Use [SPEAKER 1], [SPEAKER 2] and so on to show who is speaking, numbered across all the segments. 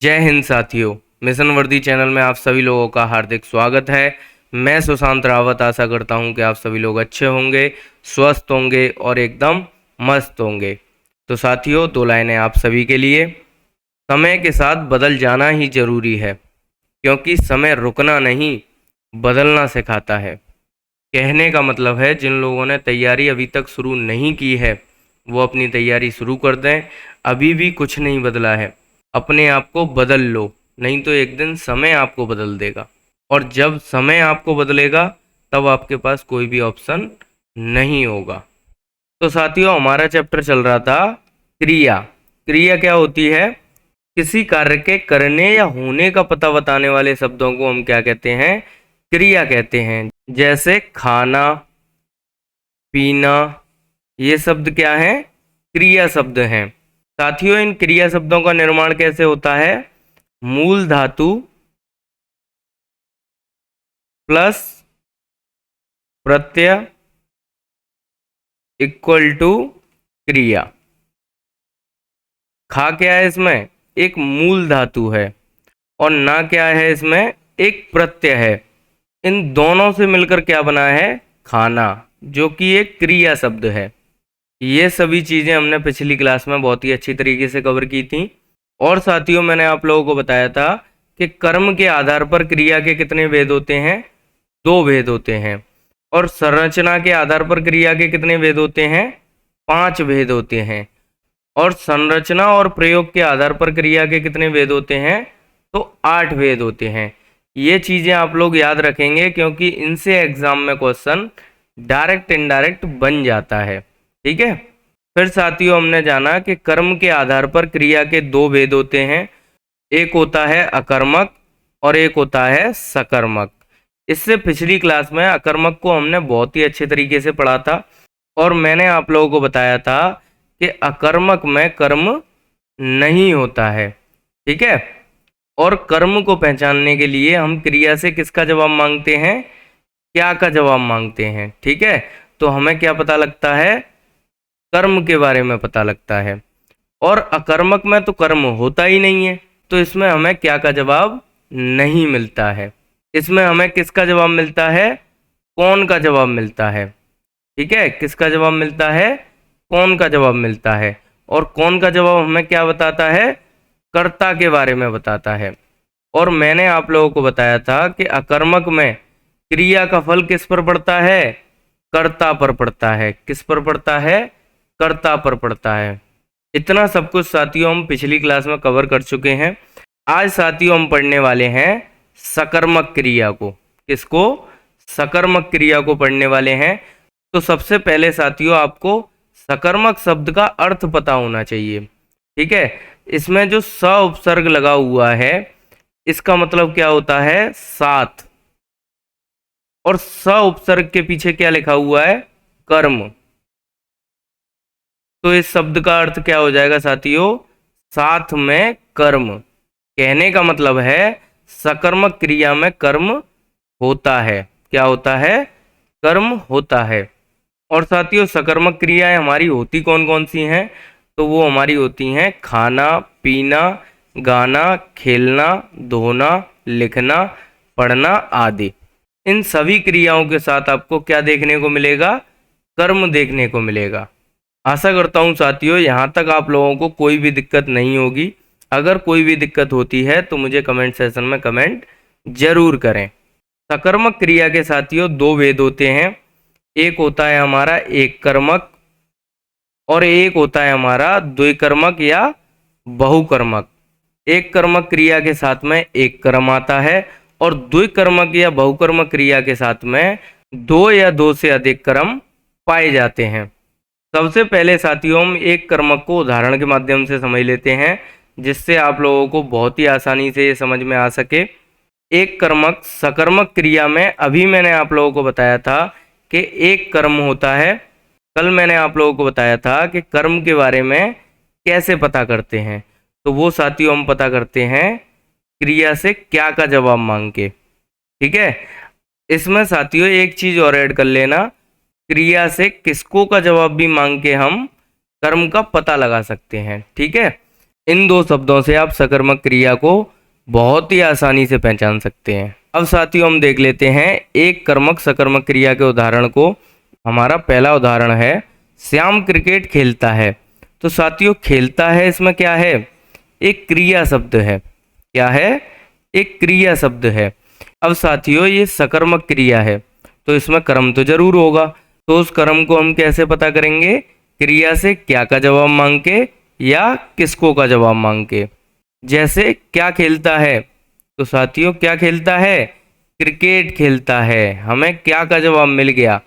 [SPEAKER 1] जय हिंद साथियों। मिशन वर्दी चैनल में आप सभी लोगों का हार्दिक स्वागत है। मैं सुशांत रावत आशा करता हूं कि आप सभी लोग अच्छे होंगे, स्वस्थ होंगे और एकदम मस्त होंगे। तो साथियों, दो लाइनें आप सभी के लिए। समय के साथ बदल जाना ही जरूरी है, क्योंकि समय रुकना नहीं बदलना सिखाता है। कहने का मतलब है, जिन लोगों ने तैयारी अभी तक शुरू नहीं की है वो अपनी तैयारी शुरू कर दें। अभी भी कुछ नहीं बदला है, अपने आप को बदल लो, नहीं तो एक दिन समय आपको बदल देगा। और जब समय आपको बदलेगा तब आपके पास कोई भी ऑप्शन नहीं होगा। तो साथियों, हमारा चैप्टर चल रहा था क्रिया। क्रिया क्या होती है? किसी कार्य के करने या होने का पता बताने वाले शब्दों को हम क्या कहते हैं? क्रिया कहते हैं। जैसे खाना, पीना, ये शब्द क्या है? क्रिया शब्द हैं। साथियों, इन क्रिया शब्दों का निर्माण कैसे होता है? मूल धातु प्लस प्रत्यय इक्वल टू क्रिया। खा क्या है इसमें? एक मूल धातु है। और ना क्या है इसमें? एक प्रत्यय है। इन दोनों से मिलकर क्या बना है? खाना, जो कि एक क्रिया शब्द है। ये सभी चीजें हमने पिछली क्लास में बहुत ही अच्छी तरीके से कवर की थी। और साथियों, मैंने आप लोगों को बताया था कि कर्म के आधार पर क्रिया के कितने भेद होते हैं? दो भेद होते हैं। और संरचना के आधार पर क्रिया के कितने भेद होते हैं? पांच भेद होते हैं। और संरचना और प्रयोग के आधार पर क्रिया के कितने भेद होते हैं? तो आठ भेद होते हैं। ये चीजें आप लोग याद रखेंगे, क्योंकि इनसे एग्जाम में क्वेश्चन डायरेक्ट इनडायरेक्ट बन जाता है। ठीक है। फिर साथियों, हमने जाना कि कर्म के आधार पर क्रिया के दो भेद होते हैं। एक होता है अकर्मक और एक होता है सकर्मक। इससे पिछली क्लास में अकर्मक को हमने बहुत ही अच्छे तरीके से पढ़ा था। और मैंने आप लोगों को बताया था कि अकर्मक में कर्म नहीं होता है। ठीक है। और कर्म को पहचानने के लिए हम क्रिया से किसका जवाब मांगते हैं? क्या का जवाब मांगते हैं। ठीक है। तो हमें क्या पता लगता है? कर्म के बारे में पता लगता है। और अकर्मक में तो कर्म होता ही नहीं है, तो इसमें हमें क्या का जवाब नहीं मिलता है। इसमें हमें किसका जवाब मिलता है? कौन का जवाब मिलता है। ठीक है। किसका जवाब मिलता है? कौन का जवाब मिलता है। और कौन का जवाब हमें क्या बताता है? कर्ता के बारे में बताता है। और मैंने आप लोगों को बताया था कि अकर्मक में क्रिया का फल किस पर पड़ता है? कर्ता पर पड़ता है। किस पर पड़ता है? कर्ता पर पड़ता है। इतना सब कुछ साथियों हम पिछली क्लास में कवर कर चुके हैं। आज साथियों हम पढ़ने वाले हैं सकर्मक क्रिया को। किसको? सकर्मक क्रिया को पढ़ने वाले हैं। तो सबसे पहले साथियों, आपको सकर्मक शब्द का अर्थ पता होना चाहिए। ठीक है। इसमें जो स उपसर्ग लगा हुआ है, इसका मतलब क्या होता है? साथ। और स उपसर्ग के पीछे क्या लिखा हुआ है? कर्म। तो इस शब्द का अर्थ क्या हो जाएगा साथियों? साथ में कर्म। कहने का मतलब है, सकर्मक क्रिया में कर्म होता है। क्या होता है? कर्म होता है। और साथियों, सकर्मक क्रियाएं हमारी होती कौन कौन सी हैं? तो वो हमारी होती हैं खाना, पीना, गाना, खेलना, धोना, लिखना, पढ़ना आदि। इन सभी क्रियाओं के साथ आपको क्या देखने को मिलेगा? कर्म देखने को मिलेगा। आशा करता हूँ साथियों, यहाँ तक आप लोगों को कोई भी दिक्कत नहीं होगी। अगर कोई भी दिक्कत होती है तो मुझे कमेंट सेशन में कमेंट जरूर करें। सकर्मक क्रिया के साथियों दो भेद होते हैं। एक होता है हमारा एक कर्मक, और एक होता है हमारा द्विकर्मक या बहुकर्मक। एक कर्मक क्रिया के साथ में एक कर्म आता है, और द्विकर्मक या बहुकर्मक क्रिया के साथ में दो या दो से अधिक कर्म पाए जाते हैं। सबसे पहले साथियों, हम एक कर्मक को उदाहरण के माध्यम से समझ लेते हैं, जिससे आप लोगों को बहुत ही आसानी से ये समझ में आ सके। एक कर्मक सकर्मक क्रिया में अभी मैंने आप लोगों को बताया था कि एक कर्म होता है। कल मैंने आप लोगों को बताया था कि कर्म के बारे में कैसे पता करते हैं। तो वो साथियों हम पता करते हैं क्रिया से क्या का जवाब मांग के। ठीक है। इसमें साथियों एक चीज और ऐड कर लेना, क्रिया से किसको का जवाब भी मांग के हम कर्म का पता लगा सकते हैं। ठीक है। इन दो शब्दों से आप सकर्मक क्रिया को बहुत ही आसानी से पहचान सकते हैं। अब साथियों हम देख लेते हैं एक कर्मक सकर्मक क्रिया के उदाहरण को। हमारा पहला उदाहरण है श्याम क्रिकेट खेलता है। तो साथियों खेलता है इसमें क्या है, एक क्रिया शब्द है। क्या है, एक क्रिया शब्द है। अब साथियों ये सकर्मक क्रिया है तो इसमें कर्म तो जरूर होगा। तो उस कर्म को हम कैसे पता करेंगे, क्रिया से क्या का जवाब मांग के या किसको का जवाब मांग के। जैसे क्या खेलता है, तो साथियों क्या खेलता है, क्रिकेट खेलता है। हमें क्या का जवाब मिल गया,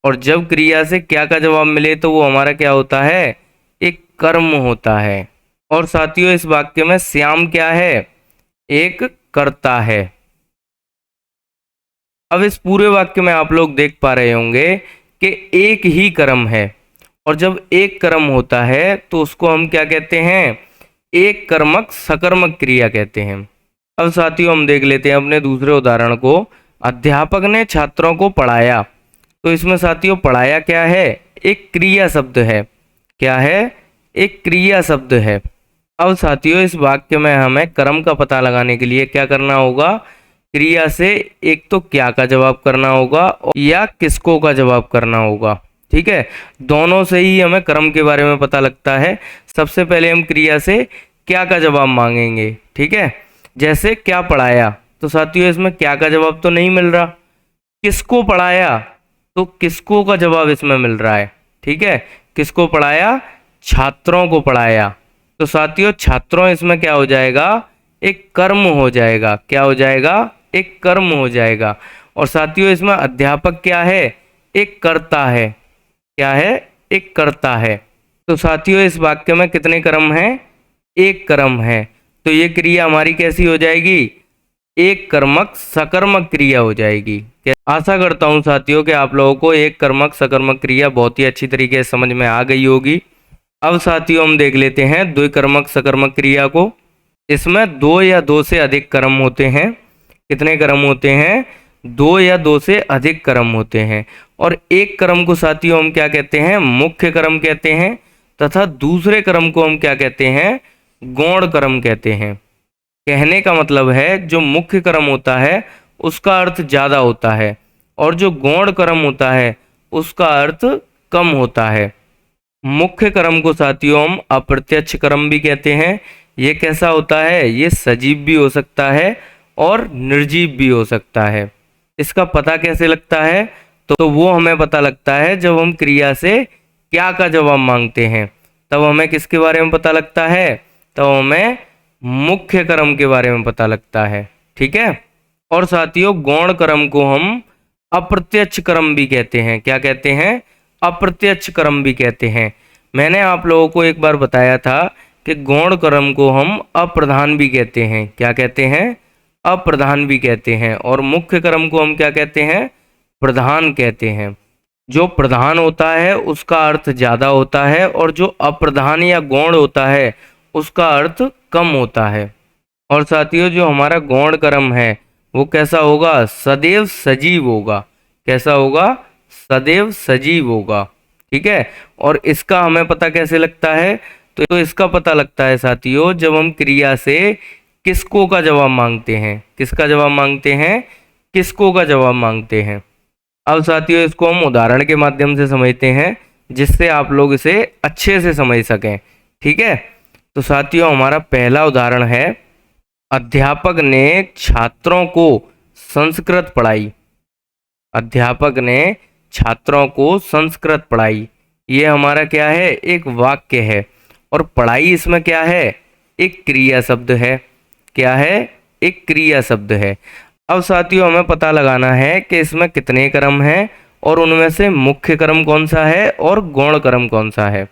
[SPEAKER 1] और जब क्रिया से क्या का जवाब मिले तो वो हमारा क्या होता है, एक कर्म होता है। और साथियों इस वाक्य में श्याम क्या है, एक कर्ता है। अब इस पूरे वाक्य में आप लोग देख पा रहे होंगे कि एक ही कर्म है, और जब एक कर्म होता है तो उसको हम क्या कहते हैं, एक कर्मक सकर्मक क्रिया कहते हैं। अब साथियों हम देख लेते हैं अपने दूसरे उदाहरण को। अध्यापक ने छात्रों को पढ़ाया। तो इसमें साथियों पढ़ाया क्या है, एक क्रिया शब्द है। क्या है, एक क्रिया शब्द है। अब साथियों इस वाक्य में हमें कर्म का पता लगाने के लिए क्या करना होगा, क्रिया से एक तो क्या का जवाब करना होगा या किसको का जवाब करना होगा। ठीक है, दोनों से ही हमें कर्म के बारे में पता लगता है। सबसे पहले हम क्रिया से क्या का जवाब मांगेंगे। ठीक है, जैसे क्या पढ़ाया, तो साथियों इसमें क्या का जवाब तो नहीं मिल रहा। किसको पढ़ाया, तो किसको का जवाब इसमें मिल रहा है। ठीक है, किसको पढ़ाया, छात्रों को पढ़ाया। तो साथियों छात्रों इसमें क्या हो जाएगा, एक कर्म हो जाएगा। क्या हो जाएगा, एक कर्म हो जाएगा। और साथियों इसमें अध्यापक क्या है, एक कर्ता है। क्या है, एक कर्ता है। तो साथियों इस वाक्य में कितने कर्म हैं, एक कर्म है। तो ये क्रिया हमारी कैसी हो जाएगी, एक कर्मक सकर्मक क्रिया हो जाएगी। आशा करता हूँ साथियों कि आप लोगों को एक कर्मक सकर्मक क्रिया बहुत ही अच्छी तरीके से समझ में आ गई होगी। अब साथियों हम देख लेते हैं द्विकर्मक सकर्मक क्रिया को। इसमें दो या दो से अधिक कर्म होते हैं। कितने कर्म होते हैं, दो या दो से अधिक कर्म होते हैं। और एक कर्म को साथियों हम क्या कहते हैं, मुख्य कर्म कहते हैं, तथा दूसरे कर्म को हम क्या कहते हैं, गौण कर्म कहते हैं। कहने का मतलब है जो मुख्य कर्म होता है उसका अर्थ ज़्यादा होता है, और जो गौण कर्म होता है उसका अर्थ कम होता है। मुख्य कर्म को साथियों हम अप्रत्यक्ष कर्म भी कहते हैं। ये कैसा होता है, ये सजीव भी हो सकता है और निर्जीव भी हो सकता है। इसका पता कैसे लगता है, तो वो हमें पता लगता है जब हम क्रिया से क्या का जवाब मांगते हैं, तब हमें किसके बारे में पता लगता है, तब हमें मुख्य कर्म के बारे में पता लगता है। ठीक है, और साथियों गौण कर्म को हम अप्रत्यक्ष कर्म भी कहते हैं। क्या कहते हैं, अप्रत्यक्ष कर्म भी कहते हैं। मैंने आप लोगों को एक बार बताया था कि गौण कर्म को हम अप्रधान भी कहते हैं। क्या कहते हैं, अप्रधान भी कहते हैं। और मुख्य कर्म को हम क्या कहते हैं, प्रधान कहते हैं। जो प्रधान होता है उसका अर्थ ज़्यादा होता है, और जो अप्रधान या गौण होता है उसका अर्थ कम होता है। और साथियों जो हमारा गौण कर्म है वो कैसा होगा, सदैव सजीव होगा। कैसा होगा, सदैव सजीव होगा। ठीक है, और इसका हमें पता कैसे लगता है, तो इसका पता लगता है साथियों जब हम क्रिया से किसको का जवाब मांगते हैं। किसका जवाब मांगते हैं, किसको का जवाब मांगते हैं। अब साथियों इसको हम उदाहरण के माध्यम से समझते हैं जिससे आप लोग इसे अच्छे से समझ सकें। ठीक है, तो साथियों हमारा पहला उदाहरण है अध्यापक ने छात्रों को संस्कृत पढ़ाई। अध्यापक ने छात्रों को संस्कृत पढ़ाई। ये हमारा क्या है, एक वाक्य है। और पढ़ाई इसमें क्या है, एक क्रिया शब्द है। क्या है, एक क्रिया शब्द है। अब साथियों हमें पता लगाना है कि इसमें कितने कर्म हैं और उनमें से मुख्य कर्म कौन सा है और गौण कर्म कौन सा है।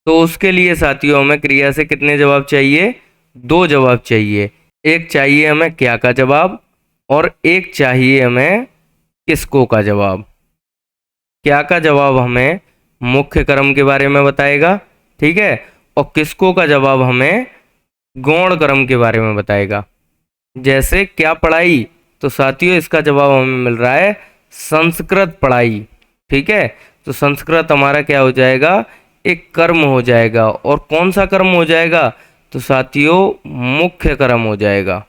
[SPEAKER 1] तो उसके लिए साथियों हमें क्रिया से कितने जवाब चाहिए, दो जवाब चाहिए। एक चाहिए हमें क्या का जवाब, और एक चाहिए हमें किसको का जवाब। क्या का जवाब हमें मुख्य कर्म के बारे में बताएगा। ठीक है, और किसको का जवाब हमें गौण कर्म के बारे में बताएगा। जैसे क्या पढ़ाई, तो साथियों इसका जवाब हमें मिल रहा है संस्कृत पढ़ाई। ठीक है, तो संस्कृत हमारा क्या हो जाएगा, एक कर्म हो जाएगा। और कौन सा कर्म हो जाएगा, तो साथियों मुख्य कर्म हो जाएगा।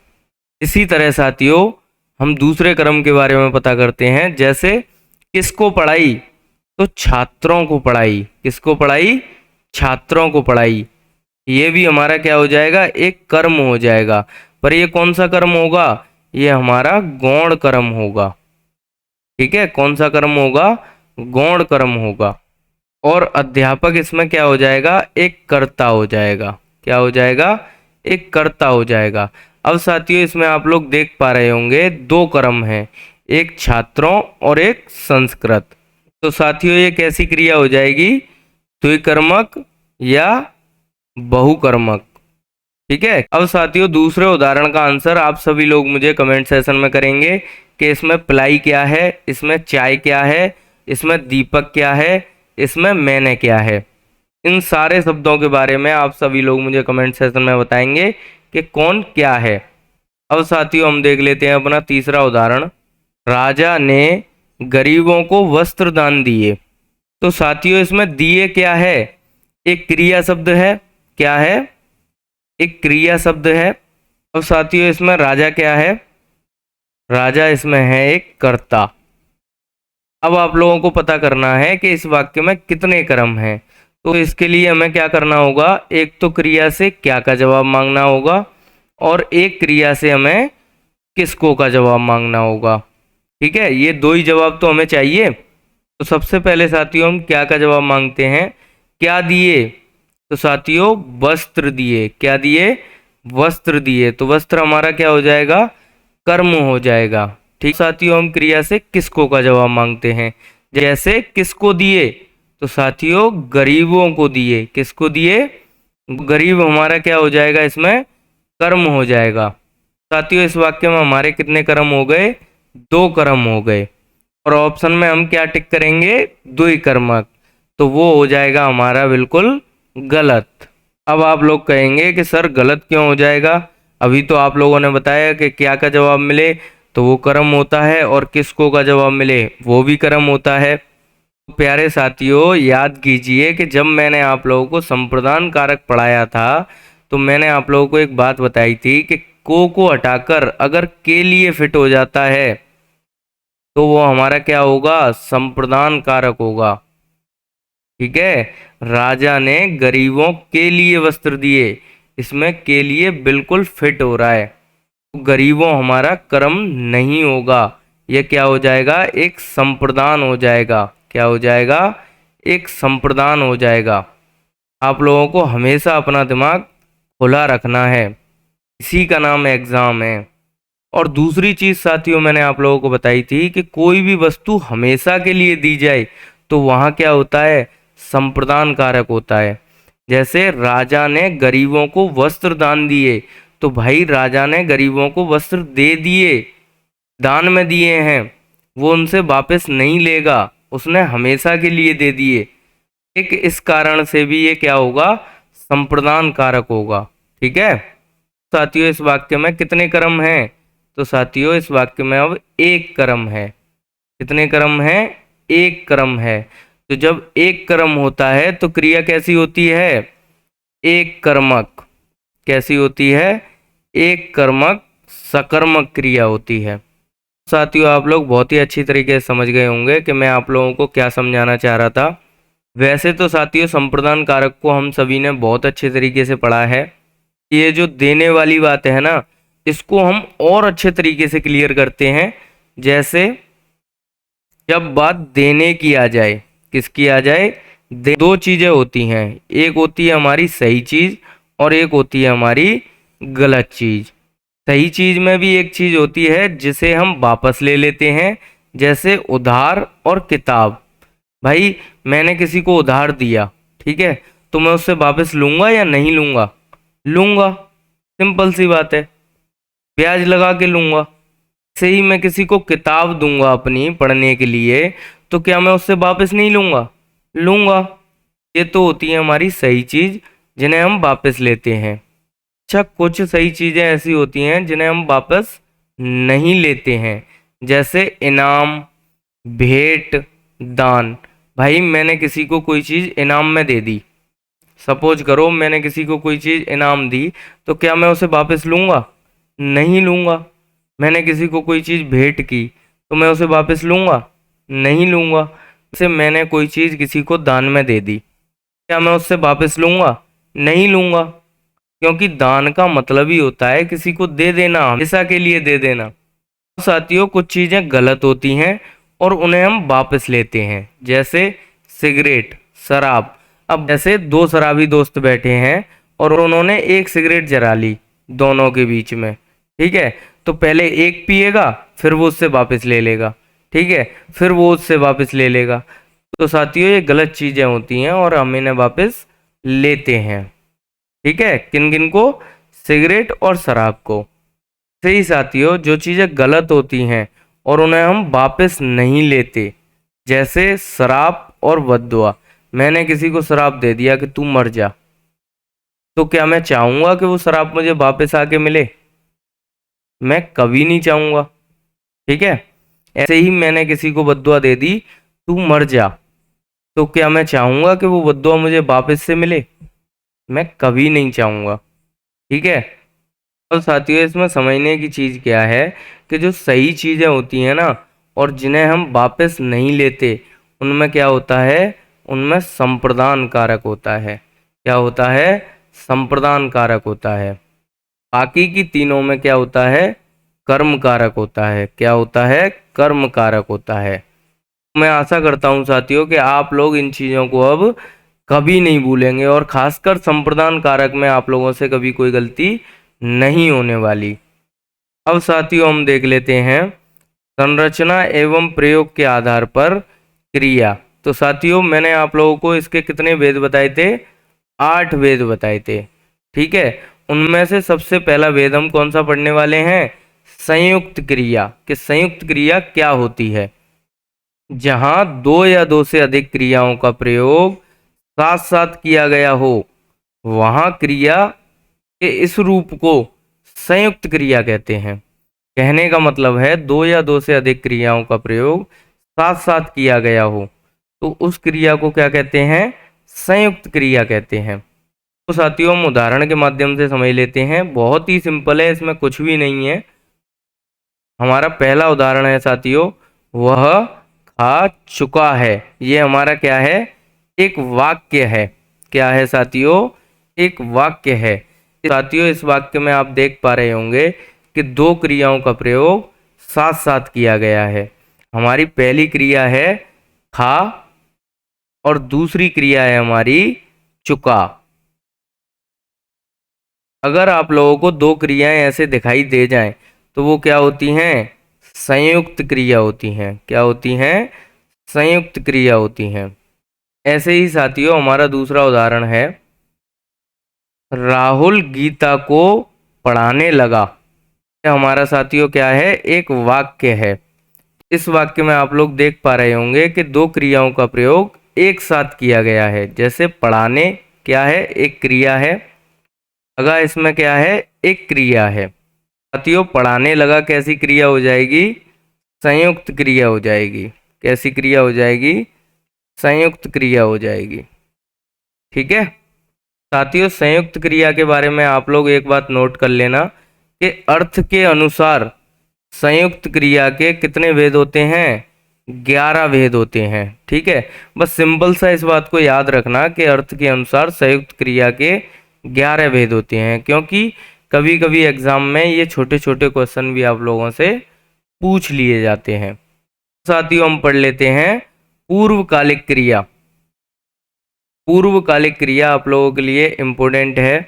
[SPEAKER 1] इसी तरह साथियों हम दूसरे कर्म के बारे में पता करते हैं, जैसे किसको पढ़ाई, तो छात्रों को पढ़ाई। किसको पढ़ाई? छात्रों को पढ़ाई। ये भी हमारा क्या हो जाएगा? एक कर्म हो जाएगा। पर ये कौन सा कर्म होगा? ये हमारा गौण कर्म होगा। ठीक है, कौन सा कर्म होगा? गौण कर्म होगा। और अध्यापक इसमें क्या हो जाएगा? एक कर्ता हो जाएगा। क्या हो जाएगा? एक कर्ता हो जाएगा। अब साथियों इसमें आप लोग देख पा रहे होंगे दो कर्म हैं, एक छात्रों और एक संस्कृत। तो साथियों ये कैसी क्रिया हो जाएगी? द्विकर्मक या बहुकर्मक। ठीक है। अब साथियों दूसरे उदाहरण का आंसर आप सभी लोग मुझे कमेंट सेशन में करेंगे कि इसमें प्लाई क्या है, इसमें चाय क्या है, इसमें दीपक क्या है, इसमें मैंने क्या है। इन सारे शब्दों के बारे में आप सभी लोग मुझे कमेंट सेशन में बताएंगे कि कौन क्या है। अब साथियों हम देख लेते हैं अपना तीसरा उदाहरण। राजा ने गरीबों को वस्त्र दान दिए। तो साथियों इसमें दिए क्या है? एक क्रिया शब्द है। क्या है? एक क्रिया शब्द है। अब साथियों इसमें राजा क्या है? राजा इसमें है एक कर्ता। अब आप लोगों को पता करना है कि इस वाक्य में कितने कर्म हैं। तो इसके लिए हमें क्या करना होगा? एक तो क्रिया से क्या का जवाब मांगना होगा और एक क्रिया से हमें किसको का जवाब मांगना होगा। ठीक है, ये दो ही जवाब तो हमें चाहिए। तो सबसे पहले साथियों हम क्या का जवाब मांगते हैं। क्या दिए? तो साथियों वस्त्र दिए। क्या दिए? वस्त्र दिए। तो वस्त्र हमारा क्या हो जाएगा? कर्म हो जाएगा। ठीक साथियों हम क्रिया से किसको का जवाब मांगते हैं। जैसे किसको दिए? तो साथियों गरीबों को दिए। किसको दिए? गरीब हमारा क्या हो जाएगा? इसमें कर्म हो जाएगा। साथियों इस वाक्य में हमारे कितने कर्म हो गए? दो कर्म हो गए। और ऑप्शन में हम क्या टिक करेंगे? द्विकर्मक। तो वो हो जाएगा हमारा बिल्कुल गलत। अब आप लोग कहेंगे कि सर गलत क्यों हो जाएगा? अभी तो आप लोगों ने बताया कि क्या का जवाब मिले तो वो कर्म होता है और किसको का जवाब मिले वो भी कर्म होता है। तो प्यारे साथियों याद कीजिए कि जब मैंने आप लोगों को संप्रदान कारक पढ़ाया था तो मैंने आप लोगों को एक बात बताई थी कि को हटाकर अगर के लिए फिट हो जाता है तो वो हमारा क्या होगा? संप्रदान कारक होगा। ठीक है, राजा ने गरीबों के लिए वस्त्र दिए, इसमें के लिए बिल्कुल फिट हो रहा है। तो गरीबों हमारा कर्म नहीं होगा। यह क्या हो जाएगा? एक संप्रदान हो जाएगा। क्या हो जाएगा? एक संप्रदान हो जाएगा। आप लोगों को हमेशा अपना दिमाग खुला रखना है, इसी का नाम एग्जाम है। और दूसरी चीज साथियों मैंने आप लोगों को बताई थी कि कोई भी वस्तु हमेशा के लिए दी जाए तो वहां क्या होता है? संप्रदान कारक होता है। जैसे राजा ने गरीबों को वस्त्र दान दिए, तो भाई राजा ने गरीबों को वस्त्र दे दिए, दान में दिए हैं, वो उनसे वापस नहीं लेगा, उसने हमेशा के लिए दे दिए। एक इस कारण से भी ये क्या होगा? संप्रदान कारक होगा। ठीक है साथियों इस वाक्य में कितने कर्म हैं? तो साथियों इस वाक्य में अब एक कर्म है। कितने कर्म हैं? एक कर्म है। तो जब एक कर्म होता है तो क्रिया कैसी होती है? एक कर्मक। कैसी होती है? एक कर्मक सकर्मक क्रिया होती है। साथियों आप लोग बहुत ही अच्छी तरीके से समझ गए होंगे कि मैं आप लोगों को क्या समझाना चाह रहा था। वैसे तो साथियों संप्रदान कारक को हम सभी ने बहुत अच्छे तरीके से पढ़ा है। ये जो देने वाली बात है ना, इसको हम और अच्छे तरीके से क्लियर करते हैं। जैसे जब बात देने की आ जाए, किसकी आ जाए? दो चीजें होती हैं, एक होती है हमारी सही चीज और एक होती है हमारी गलत चीज। सही चीज में भी एक चीज होती है जिसे हम वापस ले लेते हैं, जैसे उधार और किताब। भाई मैंने किसी को उधार दिया, ठीक है, तो मैं उससे वापस लूंगा या नहीं लूंगा? लूंगा। सिंपल सी बात है, ब्याज लगा के लूंगा। से ही मैं किसी को किताब दूंगा अपनी पढ़ने के लिए, तो क्या मैं उससे वापस नहीं लूंगा? लूंगा। ये तो होती है हमारी सही चीज जिन्हें हम वापस लेते हैं। अच्छा कुछ सही चीजें ऐसी होती हैं जिन्हें हम वापस नहीं लेते हैं, जैसे इनाम, भेंट, दान। भाई मैंने किसी को कोई चीज इनाम में दे दी, सपोज करो मैंने किसी को कोई चीज़ इनाम दी, तो क्या मैं उसे वापस लूँगा? नहीं लूँगा। मैंने किसी को कोई चीज़ भेंट की, तो मैं उसे वापस लूँगा? नहीं लूँगा। जैसे मैंने कोई चीज़ किसी को दान में दे दी, क्या मैं उससे वापस लूँगा? नहीं लूँगा, क्योंकि दान का मतलब ही होता है किसी को दे देना, हमेशा के लिए दे देना। साथियों, कुछ चीज़ें गलत होती हैं और उन्हें हम वापस लेते हैं, जैसे सिगरेट, शराब। अब जैसे दो शराबी दोस्त बैठे हैं और उन्होंने एक सिगरेट जला ली दोनों के बीच में, ठीक है? तो पहले एक पिएगा, फिर वो उससे वापस ले लेगा, ठीक है? फिर वो उससे वापस ले लेगा। तो साथियों, ये गलत चीज़ें होती हैं और हम इन्हें वापस लेते हैं, ठीक है? किन किन को? सिगरेट और शराब को। सही साथियों, जो चीज़ें गलत होती हैं और उन्हें हम वापस नहीं लेते, जैसे शराब और बद्दुआ। मैंने किसी को शराब दे दिया कि तू मर जा, तो क्या मैं चाहूँगा कि वो शराब मुझे वापस आके मिले? मैं कभी नहीं चाहूँगा, ठीक है? ऐसे ही मैंने किसी को बद्दुआ दे दी, तू मर जा, तो क्या मैं चाहूँगा कि वो बद्दुआ मुझे वापस से मिले? मैं कभी नहीं चाहूँगा, ठीक है? और साथियों, इसमें समझने की चीज़ क्या है कि जो सही चीज़ें होती हैं ना और जिन्हें हम वापस नहीं लेते, उनमें क्या होता है? उनमें संप्रदान कारक होता है। क्या होता है? संप्रदान कारक होता है। बाकी की तीनों में क्या होता है? कर्म कारक होता है। क्या होता है? कर्म कारक होता है। मैं आशा करता हूँ साथियों कि आप लोग इन चीज़ों को अब कभी नहीं भूलेंगे और खासकर संप्रदान कारक में आप लोगों से कभी कोई गलती नहीं होने वाली। अब साथियों, हम देख लेते हैं संरचना एवं प्रयोग के आधार पर क्रिया। तो साथियों, मैंने आप लोगों को इसके कितने भेद बताए थे? 8 भेद बताए थे, ठीक है? उनमें से सबसे पहला भेद हम कौन सा पढ़ने वाले हैं? संयुक्त क्रिया। कि संयुक्त क्रिया क्या होती है? जहां दो या दो से अधिक क्रियाओं का प्रयोग साथ साथ किया गया हो, वहां क्रिया के इस रूप को संयुक्त क्रिया कहते हैं। कहने का मतलब है दो या दो से अधिक क्रियाओं का प्रयोग साथ साथ किया गया हो, तो उस क्रिया को क्या कहते हैं? संयुक्त क्रिया कहते हैं। तो साथियों, हम उदाहरण के माध्यम से समझ लेते हैं। बहुत ही सिंपल है, इसमें कुछ भी नहीं है। हमारा पहला उदाहरण है साथियों, वह खा चुका है। ये हमारा क्या है? एक वाक्य है। क्या है साथियों? एक वाक्य है। साथियों, इस वाक्य में आप देख पा रहे होंगे कि दो क्रियाओं का प्रयोग साथ साथ किया गया है। हमारी पहली क्रिया है खा और दूसरी क्रिया है हमारी चुका। अगर आप लोगों को दो क्रियाएं ऐसे दिखाई दे जाएं, तो वो क्या होती हैं? संयुक्त क्रिया होती हैं। क्या होती हैं? संयुक्त क्रिया होती हैं। ऐसे ही साथियों, हमारा दूसरा उदाहरण है, राहुल गीता को पढ़ाने लगा। ये हमारा साथियों क्या है? एक वाक्य है। इस वाक्य में आप लोग देख पा रहे होंगे कि दो क्रियाओं का प्रयोग एक साथ किया गया है। जैसे पढ़ाने क्या है? एक क्रिया है। लगा इसमें क्या है? एक क्रिया है। साथियों, पढ़ाने लगा कैसी क्रिया हो जाएगी? संयुक्त क्रिया हो जाएगी। कैसी क्रिया हो जाएगी? संयुक्त क्रिया हो जाएगी, ठीक है? साथियों, संयुक्त क्रिया के बारे में आप लोग एक बात नोट कर लेना कि अर्थ के अनुसार संयुक्त क्रिया के कितने भेद होते हैं? 11 भेद होते हैं, ठीक है? बस सिंपल सा इस बात को याद रखना कि अर्थ के अनुसार संयुक्त क्रिया के 11 भेद होते हैं, क्योंकि कभी कभी एग्जाम में ये छोटे छोटे क्वेश्चन भी आप लोगों से पूछ लिए जाते हैं। साथियों, हम पढ़ लेते हैं पूर्वकालिक क्रिया। पूर्वकालिक क्रिया आप लोगों के लिए इम्पोर्टेंट है,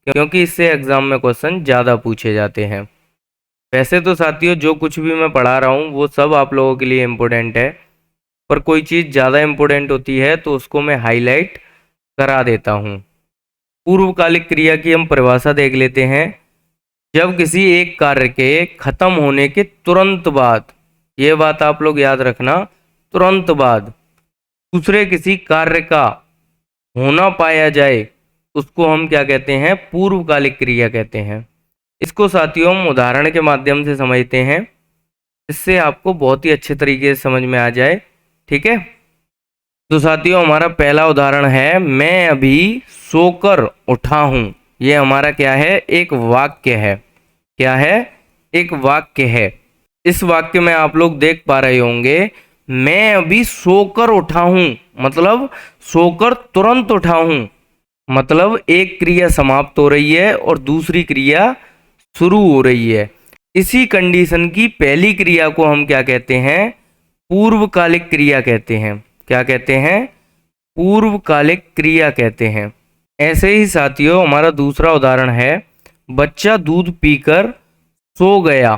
[SPEAKER 1] क्योंकि इससे एग्जाम में क्वेश्चन ज़्यादा पूछे जाते हैं। वैसे तो साथियों, जो कुछ भी मैं पढ़ा रहा हूँ वो सब आप लोगों के लिए इम्पोर्टेंट है, पर कोई चीज़ ज़्यादा इम्पोर्टेंट होती है तो उसको मैं हाईलाइट करा देता हूँ। पूर्वकालिक क्रिया की हम परिभाषा देख लेते हैं। जब किसी एक कार्य के खत्म होने के तुरंत बाद, ये बात आप लोग याद रखना, तुरंत बाद दूसरे किसी कार्य का होना पाया जाए, उसको हम क्या कहते हैं? पूर्वकालिक क्रिया कहते हैं। इसको साथियों हम उदाहरण के माध्यम से समझते हैं, इससे आपको बहुत ही अच्छे तरीके से समझ में आ जाए, ठीक है? तो साथियों हमारा पहला उदाहरण है, मैं अभी सोकर उठा हूं। ये हमारा क्या है, एक वाक्य है। क्या है, एक वाक्य है। इस वाक्य में आप लोग देख पा रहे होंगे, मैं अभी सोकर उठा हूं, मतलब सोकर तुरंत उठा हूं, मतलब एक क्रिया समाप्त हो रही है और दूसरी क्रिया शुरू हो रही है। इसी कंडीशन की पहली क्रिया को हम क्या कहते हैं, पूर्वकालिक क्रिया कहते हैं। क्या कहते हैं, पूर्वकालिक क्रिया कहते हैं। ऐसे ही साथियों हमारा दूसरा उदाहरण है, बच्चा दूध पीकर सो गया।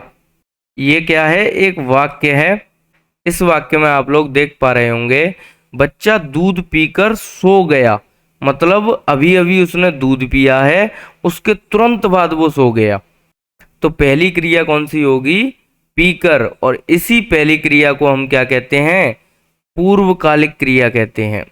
[SPEAKER 1] ये क्या है, एक वाक्य है। इस वाक्य में आप लोग देख पा रहे होंगे, बच्चा दूध पीकर सो गया, मतलब अभी अभी उसने दूध पिया है, उसके तुरंत बाद वो सो गया। तो पहली क्रिया कौन सी होगी, पीकर, और इसी पहली क्रिया को हम क्या कहते हैं, पूर्वकालिक क्रिया कहते हैं।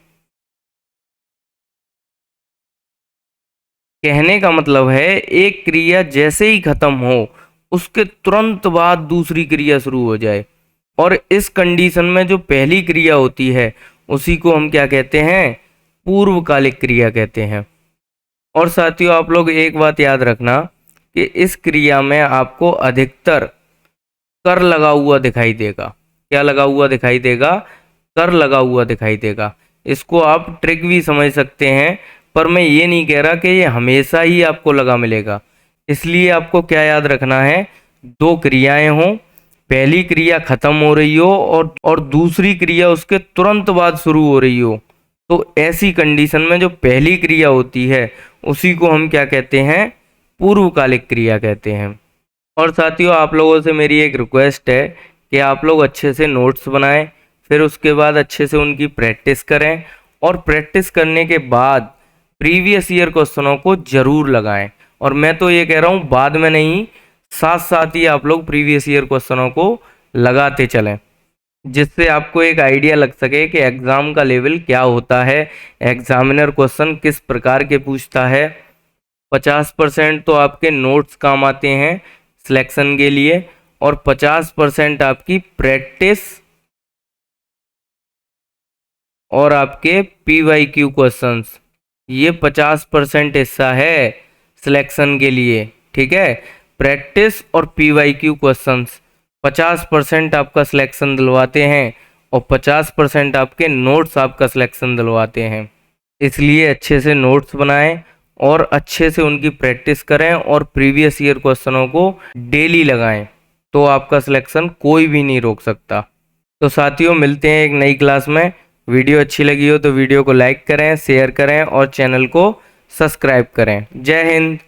[SPEAKER 1] कहने का मतलब है, एक क्रिया जैसे ही खत्म हो उसके तुरंत बाद दूसरी क्रिया शुरू हो जाए, और इस कंडीशन में जो पहली क्रिया होती है उसी को हम क्या कहते हैं, पूर्वकालिक क्रिया कहते हैं। और साथियों आप लोग एक बात याद रखना कि इस क्रिया में आपको अधिकतर कर लगा हुआ दिखाई देगा। क्या लगा हुआ दिखाई देगा, कर लगा हुआ दिखाई देगा। इसको आप ट्रिक भी समझ सकते हैं, पर मैं ये नहीं कह रहा कि ये हमेशा ही आपको लगा मिलेगा। इसलिए आपको क्या याद रखना है, दो क्रियाएं हों, पहली क्रिया खत्म हो रही हो और दूसरी क्रिया उसके तुरंत बाद शुरू हो रही हो, तो ऐसी कंडीशन में जो पहली क्रिया होती है उसी को हम क्या कहते हैं, पूर्वकालिक क्रिया कहते हैं। और साथियों आप लोगों से मेरी एक रिक्वेस्ट है कि आप लोग अच्छे से नोट्स बनाएं, फिर उसके बाद अच्छे से उनकी प्रैक्टिस करें, और प्रैक्टिस करने के बाद प्रीवियस ईयर क्वेश्चनों को जरूर लगाएं। और मैं तो ये कह रहा हूँ बाद में नहीं, साथ साथ ही आप लोग प्रीवियस ईयर क्वेश्चनों को लगाते चलें, जिससे आपको एक आइडिया लग सके कि एग्ज़ाम का लेवल क्या होता है, एग्जामिनर क्वेश्चन किस प्रकार के पूछता है। 50% तो आपके नोट्स काम आते हैं सिलेक्शन के लिए, और 50% आपकी प्रैक्टिस और आपके PYQ क्वेश्चंस, ये 50% हिस्सा है सिलेक्शन के लिए। ठीक है, प्रैक्टिस और PYQ क्वेश्चंस 50% आपका सिलेक्शन दिलवाते हैं, और 50% आपके नोट्स आपका सिलेक्शन दिलवाते हैं। इसलिए अच्छे से नोट्स बनाएं और अच्छे से उनकी प्रैक्टिस करें, और प्रीवियस ईयर क्वेश्चनों को डेली लगाएं, तो आपका सिलेक्शन कोई भी नहीं रोक सकता। तो साथियों मिलते हैं एक नई क्लास में। वीडियो अच्छी लगी हो तो वीडियो को लाइक करें, शेयर करें और चैनल को सब्सक्राइब करें। जय हिंद।